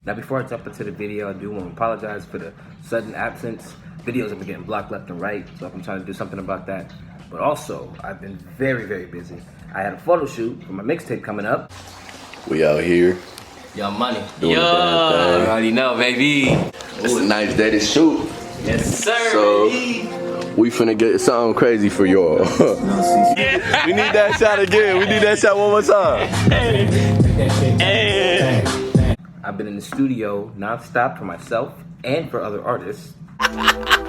Now before I jump into the video, I do want to apologize for the sudden absence. Videos have been getting blocked left and right, so I'm trying to do something about that. But also, I've been very, very busy. I had a photo shoot for my mixtape coming up. We out here. Young Money. Doing the damn thing. You already know, baby. It's a nice day to shoot. Yes, sir. So, we finna get something crazy for y'all. We need that shot again. We need that shot one more time. I've been in the studio non-stop for myself and for other artists.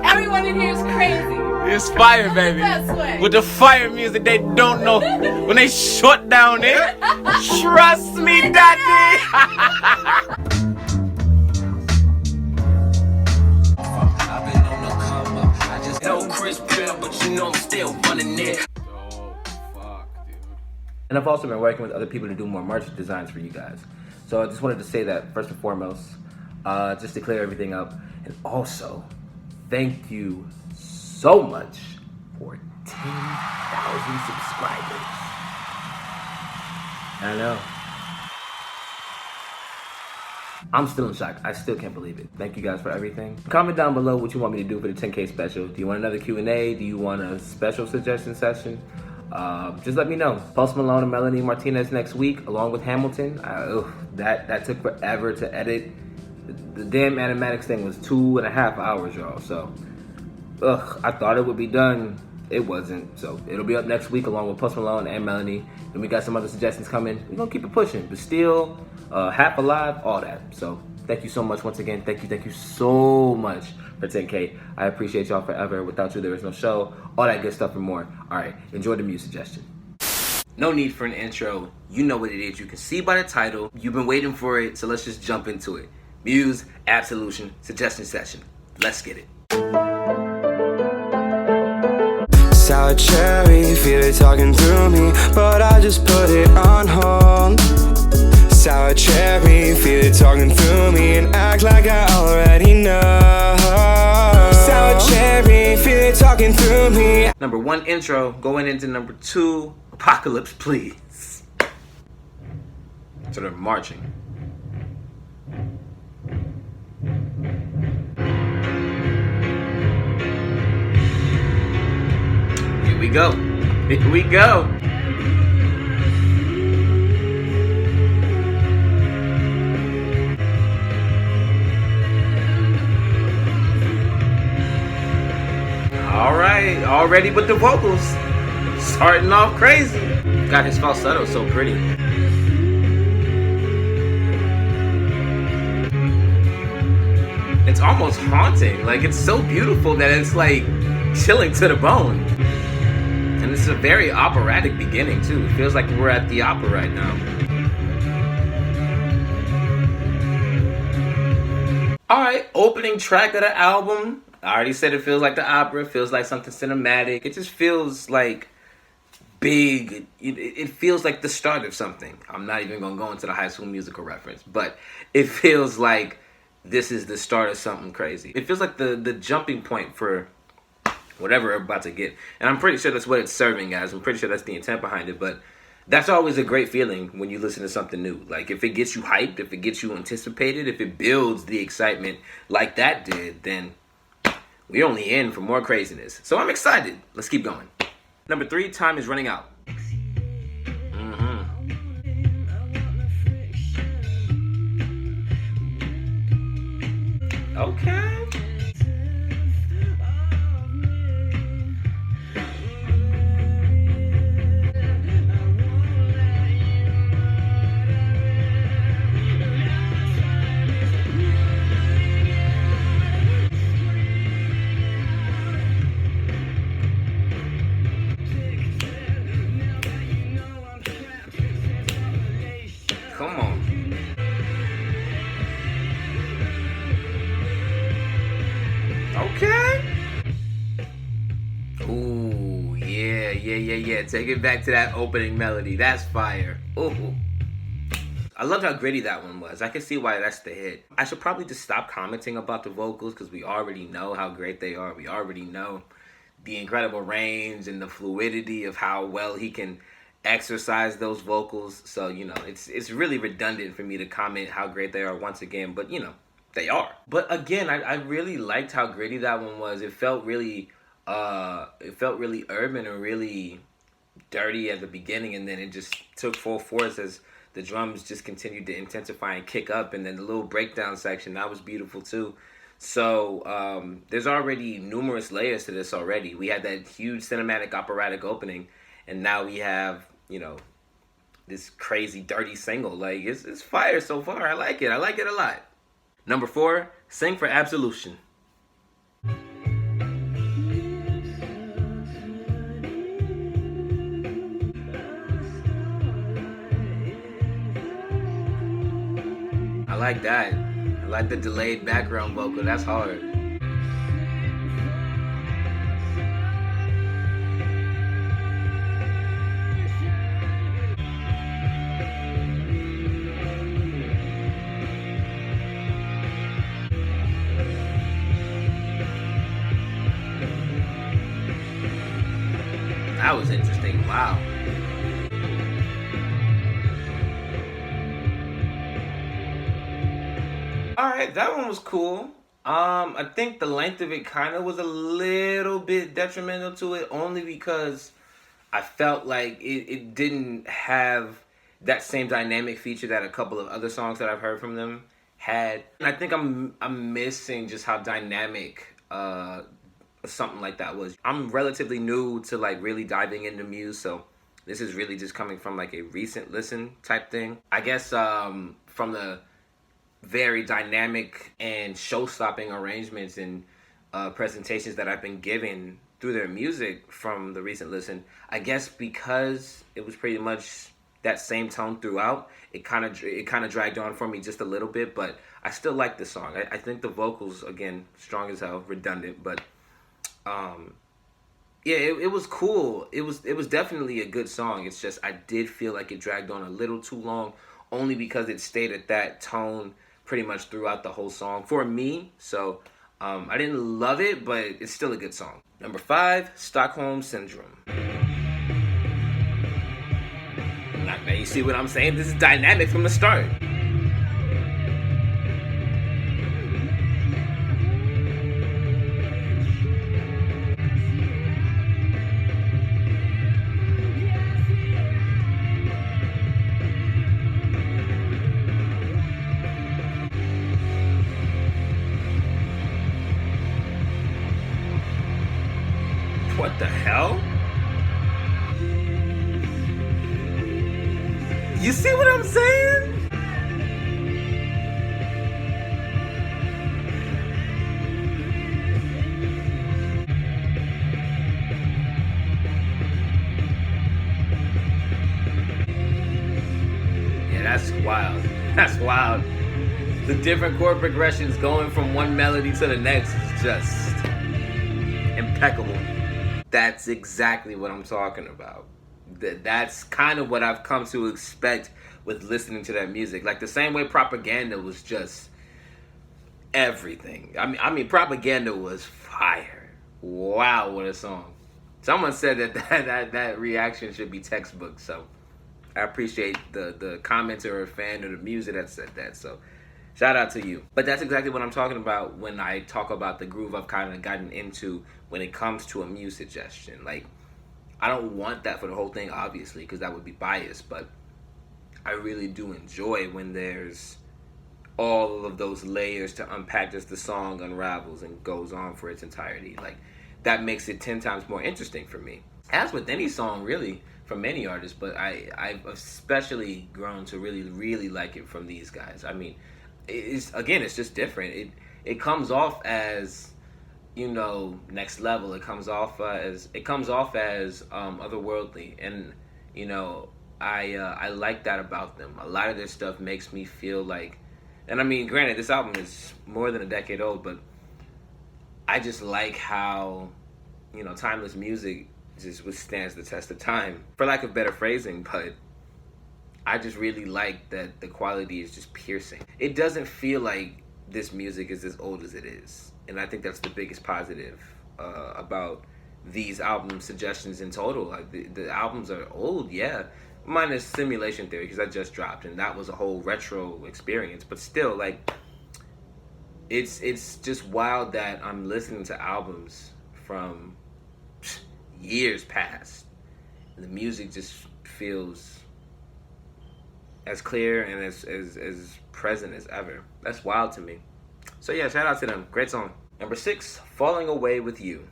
Everyone in here is crazy. It's fire, baby. Best way. With the fire music, they don't know when they shut down it. Trust me, daddy. And I've also been working with other people to do more merch designs for you guys. So I just wanted to say that first and foremost, just to clear everything up. And also, thank you so much for 10,000 subscribers. I know. I'm still in shock. I still can't believe it. Thank you guys for everything. Comment down below what you want me to do for the 10K special. Do you want another Q&A? Do you want a special suggestion session? Just let me know. Post Malone and Melanie Martinez next week, along with Hamilton. That took forever to edit. The damn animatics thing was 2.5 hours, y'all. So, I thought it would be done. It wasn't. So it'll be up next week, along with Post Malone and Melanie. And we got some other suggestions coming. We're gonna keep it pushing, but still, half alive, all that. So thank you so much once again. Thank you so much for 10K. I appreciate y'all forever. Without you, there is no show. All that good stuff and more. All right, enjoy the Muse suggestion. No need for an intro. You know what it is. You can see by the title. You've been waiting for it, so let's just jump into it. Muse, Absolution, suggestion session. Let's get it. Sour cherry, feel it talking through me, but I just put it on hold. Sour cherry, feel it talking through me and act like I already know. Sour cherry, feel it talking through me. Number 1 intro, going into number 2, Apocalypse, please. So they're marching. Here we go. Here we go. All right, already with the vocals. Starting off crazy. God, his falsetto so pretty. It's almost haunting. Like, it's so beautiful that it's like chilling to the bone. And it's a very operatic beginning too. It feels like we're at the opera right now. Alright, opening track of the album. I already said it feels like the opera. It feels like something cinematic. It just feels like big. It feels like the start of something. I'm not even going to go into the High School Musical reference. But it feels like this is the start of something crazy. It feels like the jumping point for whatever we're about to get. And I'm pretty sure that's what it's serving as. I'm pretty sure that's the intent behind it. But that's always a great feeling when you listen to something new. Like, if it gets you hyped, if it gets you anticipated, if it builds the excitement like that did, then we're only in for more craziness. So I'm excited. Let's keep going. Number 3, time is running out. Okay. Come on. Okay. Ooh, yeah. Take it back to that opening melody. That's fire. Ooh. I loved how gritty that one was. I can see why that's the hit. I should probably just stop commenting about the vocals because we already know how great they are. We already know the incredible range and the fluidity of how well he can exercise those vocals. So, you know, it's really redundant for me to comment how great they are once again, but you know, they are. But again, I really liked how gritty that one was. It felt really urban and really dirty at the beginning, and then it just took full force as the drums just continued to intensify and kick up, and then the little breakdown section, that was beautiful too. So there's already numerous layers to this already. We had that huge cinematic operatic opening, and now we have, you know, this crazy dirty single. Like, it's fire so far. I like it a lot. Number 4, Sing for Absolution. I like that. I like the delayed background vocal. That's hard. That was interesting. Wow. Alright, that one was cool. I think the length of it kind of was a little bit detrimental to it, only because I felt like it didn't have that same dynamic feature that a couple of other songs that I've heard from them had. And I think I'm missing just how dynamic something like that was. I'm relatively new to like really diving into Muse, so this is really just coming from like a recent listen type thing. I guess from the very dynamic and show-stopping arrangements and presentations that I've been given through their music from the recent listen, I guess because it was pretty much that same tone throughout, it kind of dragged on for me just a little bit, but I still like the song. I think the vocals, again, strong as hell, redundant, but yeah, it was cool. It was definitely a good song. It's just I did feel like it dragged on a little too long, only because it stayed at that tone pretty much throughout the whole song for me. So I didn't love it, but it's still a good song. Number 5, Stockholm Syndrome. Now you see what I'm saying? This is dynamic from the start. What the hell? You see what I'm saying? Yeah, that's wild. That's wild. The different chord progressions going from one melody to the next is just impeccable. That's exactly what I'm talking about. That's kind of what I've come to expect with listening to that music. Like the same way Propaganda was just everything. I mean, Propaganda was fire. Wow, what a song. Someone said that reaction should be textbook, so I appreciate the commenter or fan or the music that said that, so shout out to you. But that's exactly what I'm talking about when I talk about the groove I've kind of gotten into when it comes to a Muse suggestion. Like, I don't want that for the whole thing, obviously, because that would be biased, but I really do enjoy when there's all of those layers to unpack as the song unravels and goes on for its entirety. Like, that makes it 10 times more interesting for me. As with any song, really, from many artists, but I've especially grown to really, really like it from these guys. I mean, it's just different. It comes off as, you know, next level. It comes off as otherworldly, and you know, I like that about them. A lot of their stuff makes me feel like, and I mean, granted, this album is more than a decade old, but I just like how, you know, timeless music just withstands the test of time, for lack of better phrasing, but I just really like that the quality is just piercing. It doesn't feel like this music is as old as it is. And I think that's the biggest positive about these album suggestions in total. Like the albums are old, yeah, minus Simulation Theory because that just dropped, and that was a whole retro experience. But still, like, it's just wild that I'm listening to albums from years past. The music just feels as clear and as present as ever. That's wild to me. So yeah, shout out to them. Great song. Number 6, Falling Away with You.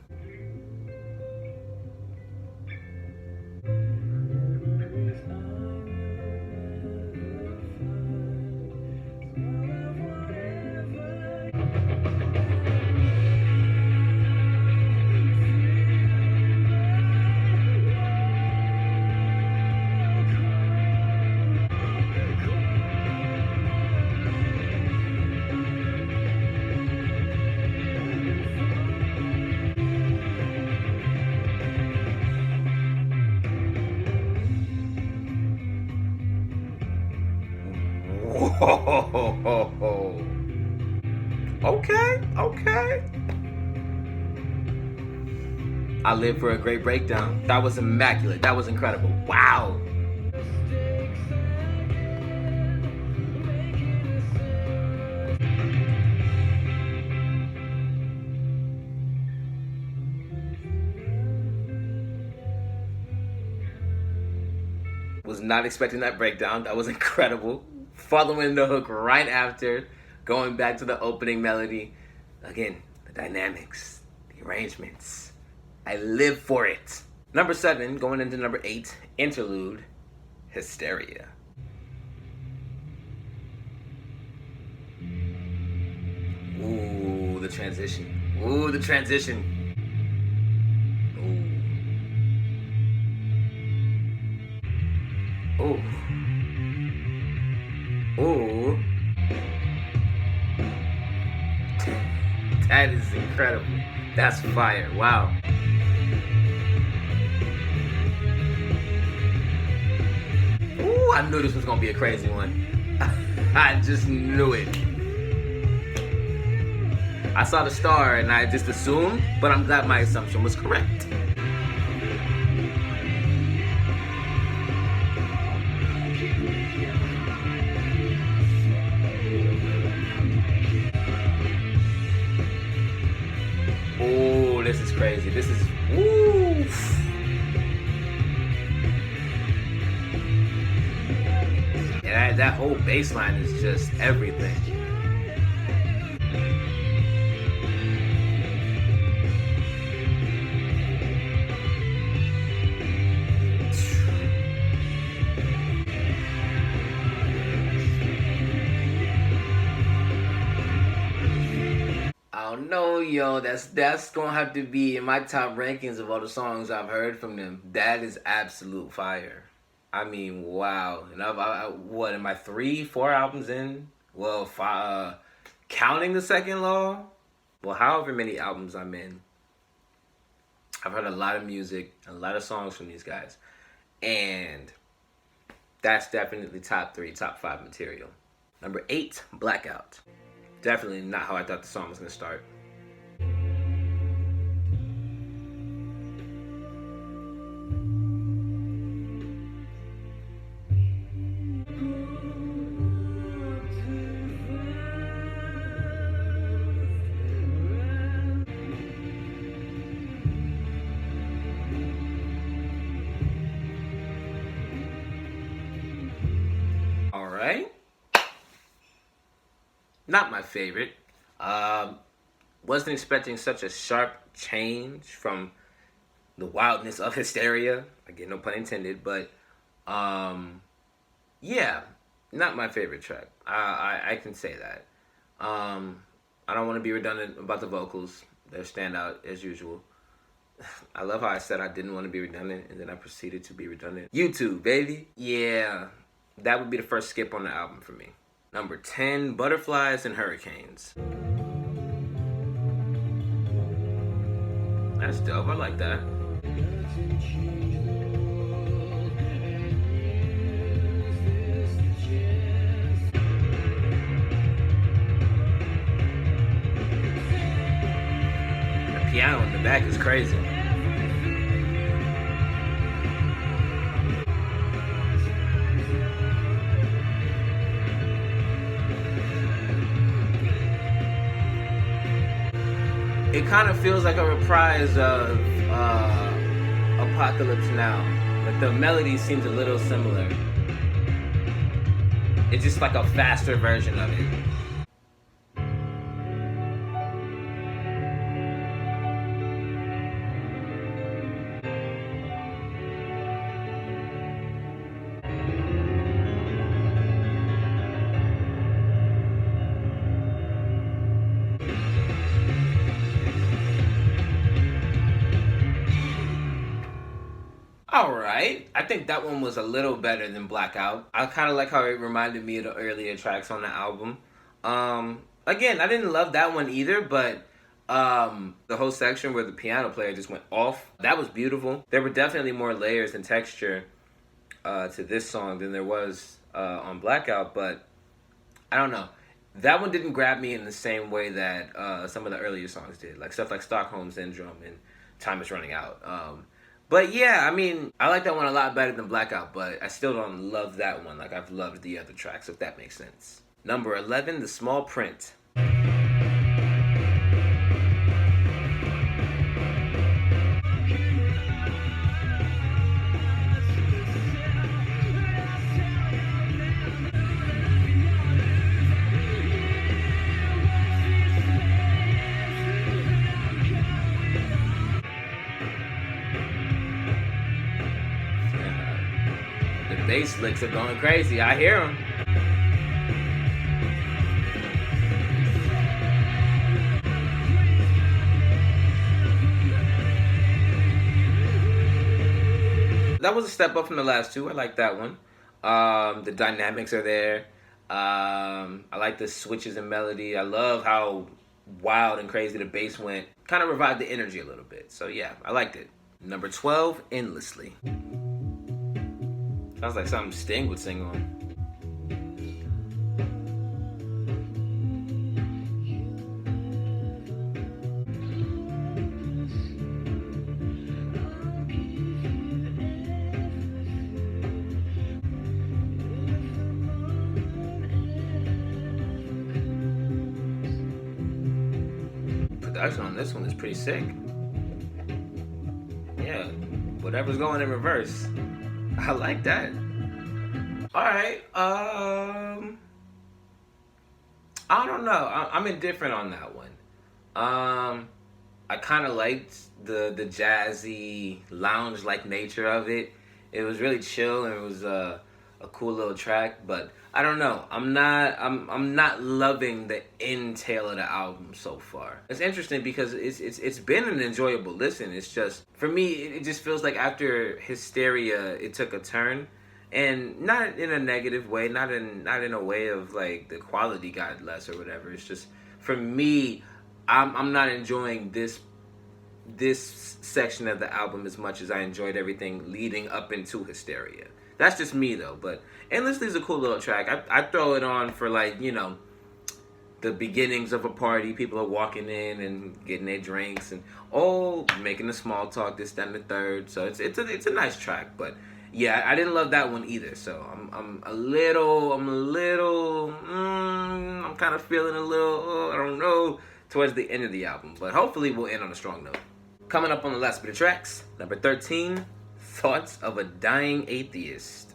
Whoa. Okay. I live for a great breakdown. That was immaculate. That was incredible. Wow. Was not expecting that breakdown. That was incredible. Following the hook right after, going back to the opening melody. Again, the dynamics, the arrangements. I live for it. Number 7, going into number 8, Interlude, Hysteria. Ooh, the transition. Ooh. Ooh. That is incredible. That's fire. Wow. Ooh, I knew this was gonna be a crazy one. I just knew it. I saw the star and I just assumed, but I'm glad my assumption was correct. Oh, this is crazy. This is, woo. And that whole bass line is just everything. No, yo, that's gonna have to be in my top rankings of all the songs I've heard from them. That is absolute fire. I mean, wow. And what am I 3-4 albums in? Well, counting the Second Law. Well, however many albums I'm in, I've heard a lot of music, a lot of songs from these guys, and that's definitely top 3, top 5 material. Number 8, Blackout. Definitely not how I thought the song was gonna start. All right. Not my favorite. Wasn't expecting such a sharp change from the wildness of Hysteria. Again, no pun intended, but yeah, not my favorite track. I can say that. I don't want to be redundant about the vocals. They're standout as usual. I love how I said I didn't want to be redundant, and then I proceeded to be redundant. YouTube, baby. Yeah, that would be the first skip on the album for me. Number 10, Butterflies and Hurricanes. That's dope. I like that. The piano in the back is crazy. It kind of feels like a reprise of Apocalypse Now. Like the melody seems a little similar. It's just like a faster version of it. Alright, I think that one was a little better than Blackout. I kind of like how it reminded me of the earlier tracks on the album. Again, I didn't love that one either, but the whole section where the piano player just went off, that was beautiful. There were definitely more layers and texture to this song than there was on Blackout, but I don't know. That one didn't grab me in the same way that some of the earlier songs did, like stuff like Stockholm Syndrome and Time Is Running Out. But yeah, I mean, I like that one a lot better than Blackout, but I still don't love that one like I've loved the other tracks, if that makes sense. Number 11, The Small Print. The bass licks are going crazy. I hear them. That was a step up from the last two. I like that one. The dynamics are there. I like the switches in melody. I love how wild and crazy the bass went. Kind of revived the energy a little bit. So yeah, I liked it. Number 12, Endlessly. Sounds like something Sting would sing on. Production on this one is pretty sick. Yeah, whatever's going in reverse. I like that. Alright, I don't know. I'm indifferent on that one. I kind of liked the jazzy, lounge-like nature of it. It was really chill and it was a cool little track, but I don't know. I'm not loving the end tail of the album so far. It's interesting because it's been an enjoyable listen. It's just, for me, it just feels like after Hysteria, it took a turn. And not in a negative way, not in a way of like the quality got less or whatever. It's just, for me, I'm not enjoying this section of the album as much as I enjoyed everything leading up into Hysteria. That's just me though, but Endlessly is a cool little track. I throw it on for, like, you know, the beginnings of a party. People are walking in and getting their drinks and making the small talk, this, that, and the third. So it's a nice track, but yeah, I didn't love that one either. So I'm kind of feeling a little, I don't know, towards the end of the album, but hopefully we'll end on a strong note. Coming up on the last bit of tracks, number 13, Thoughts of a Dying Atheist.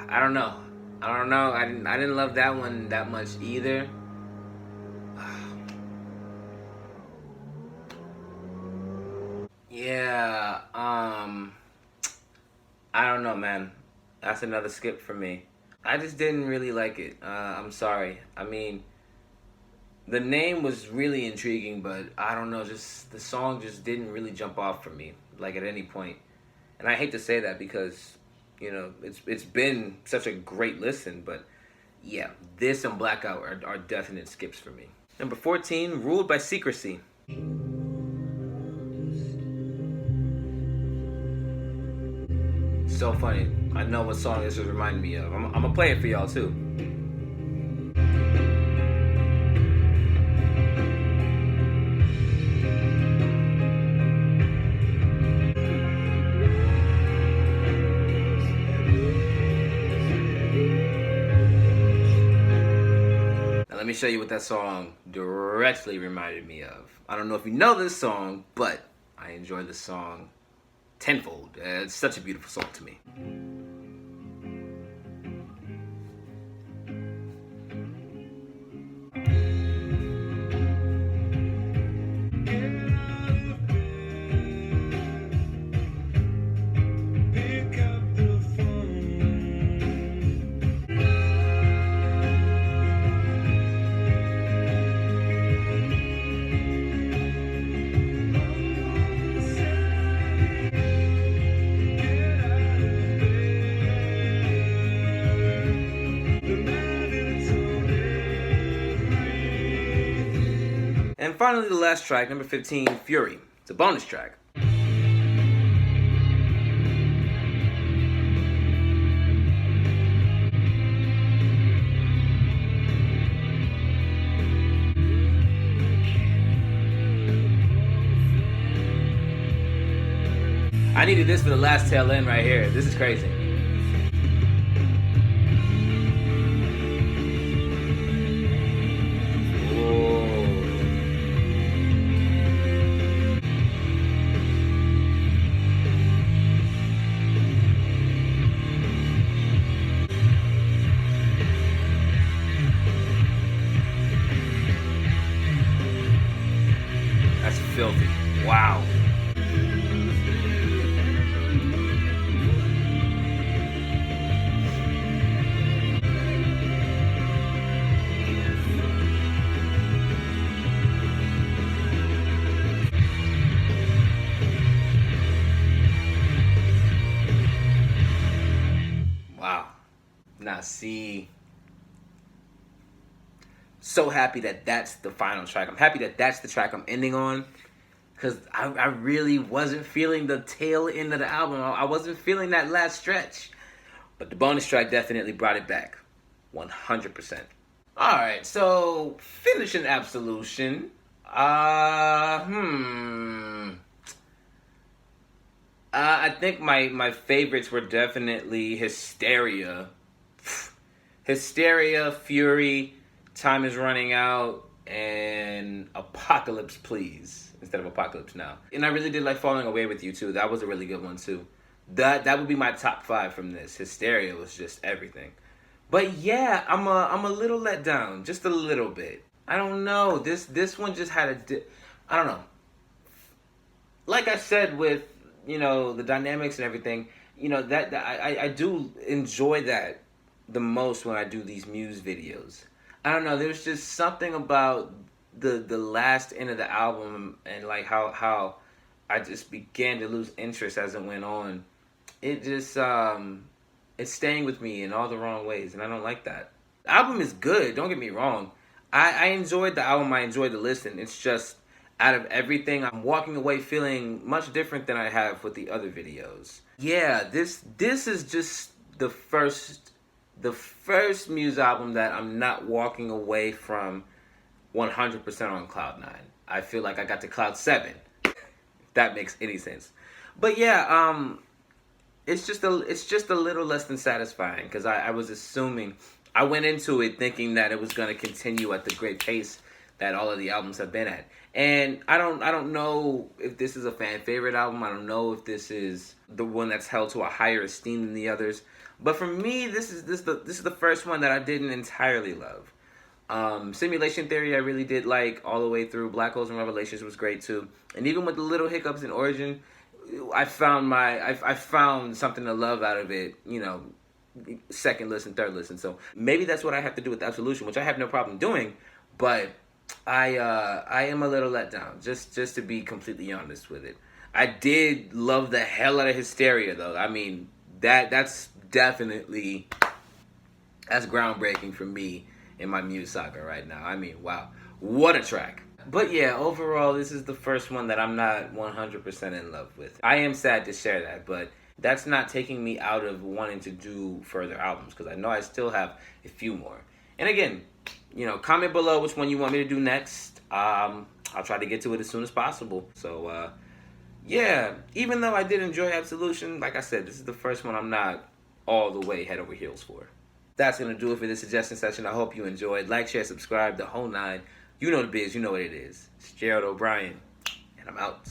I don't know. I didn't love that one that much either. Yeah, I don't know, man. That's another skip for me. I just didn't really like it. I'm sorry. I mean, the name was really intriguing, but I don't know, just the song just didn't really jump off for me, like, at any point. And I hate to say that because, you know, it's been such a great listen, but yeah, this and Blackout are definite skips for me. Number 14, Ruled by Secrecy. so funny. I know what song this is reminding me of. I'm gonna play it for y'all too. Let me show you what that song directly reminded me of. I don't know if you know this song, but I enjoy this song tenfold. It's such a beautiful song to me. And finally, the last track, number 15, Fury. It's a bonus track. I needed this for the last tail end right here. This is crazy. That's filthy. Wow. Wow. Now see, so happy that that's the final track. I'm happy that that's the track I'm ending on, because I really wasn't feeling the tail end of the album. I wasn't feeling that last stretch. But the bonus track definitely brought it back. 100%. Alright, so finishing Absolution. I think my favorites were definitely Hysteria. Hysteria, Fury, Time Is Running Out, and Apocalypse Please instead of Apocalypse Now. And I really did like Falling Away With You too. That was a really good one too. That would be my top 5 from this. Hysteria was just everything. But yeah, I'm a little let down, just a little bit. I don't know. This one just had I don't know. Like I said with, you know, the dynamics and everything, you know, that I do enjoy that the most when I do these Muse videos. I don't know, there's just something about the last end of the album and like how I just began to lose interest as it went on. It just it's staying with me in all the wrong ways, and I don't like that. The album is good, don't get me wrong. I enjoyed the album, I enjoyed the listen. It's just, out of everything, I'm walking away feeling much different than I have with the other videos. Yeah, this is just the first Muse album that I'm not walking away from 100% on Cloud 9. I feel like I got to Cloud 7, if that makes any sense. But yeah, it's just a little less than satisfying, because I was assuming, I went into it thinking that it was going to continue at the great pace that all of the albums have been at. And I don't know if this is a fan favorite album. I don't know if this is the one that's held to a higher esteem than the others. But for me, this is the first one that I didn't entirely love. Simulation Theory I really did like all the way through. Black Holes and Revelations was great too. And even with the little hiccups in Origin, I found something to love out of it, you know, second listen, third listen. So maybe that's what I have to do with Absolution, which I have no problem doing, but I am a little let down, just to be completely honest with it. I did love the hell out of Hysteria though. I mean, that's definitely, that's groundbreaking for me in my Muse saga right now. I mean, wow, what a track. But yeah, overall, this is the first one that I'm not 100% in love with. I am sad to share that, but that's not taking me out of wanting to do further albums, because I know I still have a few more. And again, you know, comment below which one you want me to do next. I'll try to get to it as soon as possible. So, yeah, even though I did enjoy Absolution, like I said, this is the first one I'm not all the way head over heels for. That's going to do it for this suggestion session. I hope you enjoyed. Like, share, subscribe, the whole nine. You know the biz, you know what it is. It's Gerald O'Brien, and I'm out.